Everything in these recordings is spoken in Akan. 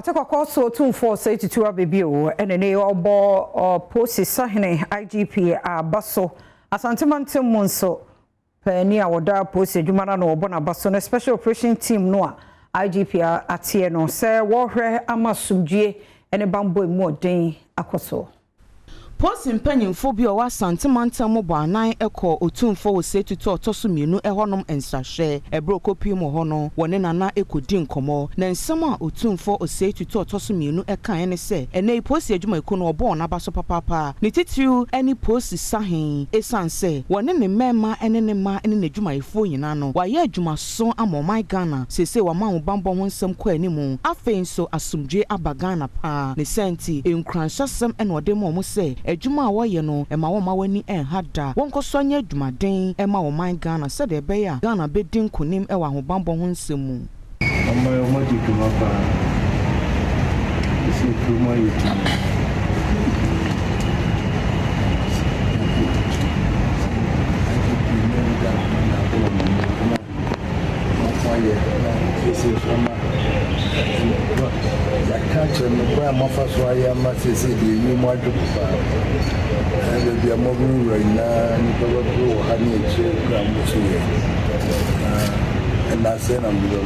Otakwa so 2482 abebio enene obo posi sahene IGP abaso asantemantem monso pani awoda posi adwumana no obo na baso na special operation team no a IGP atie no se wo hwe amasumdue ene bambo emu odin akoso Posi mpanyimfo bi o wasantemantam mo bo anan ekọ otumfo wo setutu otoso mienu ehonom ensahwe ebrokopi mo ho no wone nana ekodi nkomo na nsem a otumfo osetutu otoso mienu ekan ne se ene posi adwuma eko no obo na baso papapa ne titiu eni posi sahen esanse wone ne mema ene ne ma ene adwuma efo nyina no waye adwuma so amomai Ghana sese wa ma wo bambo ho nsem kwa animu afei nso asumdwe abagana pa ne senti enkranhyasem ene ode mo se adwuma a woye no ema wo ma wani enhada wonkoso anya adwumaden ema wo man Ghana se de be ya Ghana bedin kunim ewa ahobambo ho nsemu omo di dwuma pa isi dwuma yitu catch and where my first wire must say you might do and be a mobile right now and go honey gram and I said I'm going to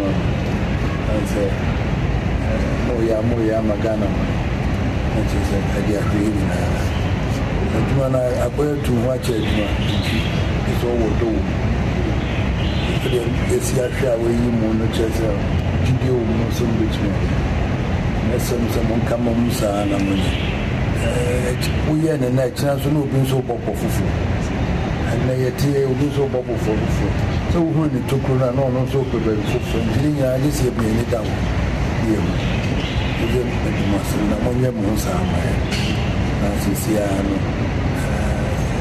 say Moya Magana and she said I get reading and when I bear too much it's all do it's your share where you monitor video some between some come on Musa and we are the next chance no being so bubble fufu and they will be so bubble for so when it took run on so prepared for this year being it down here you must among your Musa as you see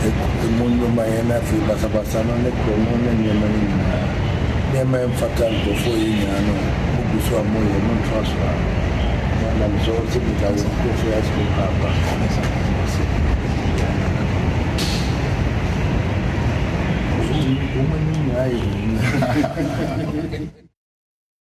the mundo mayana fi basabasano ne kromo ne nyama ne fatal before you know buso amoye no transfer I'm so sick that I will go for high school.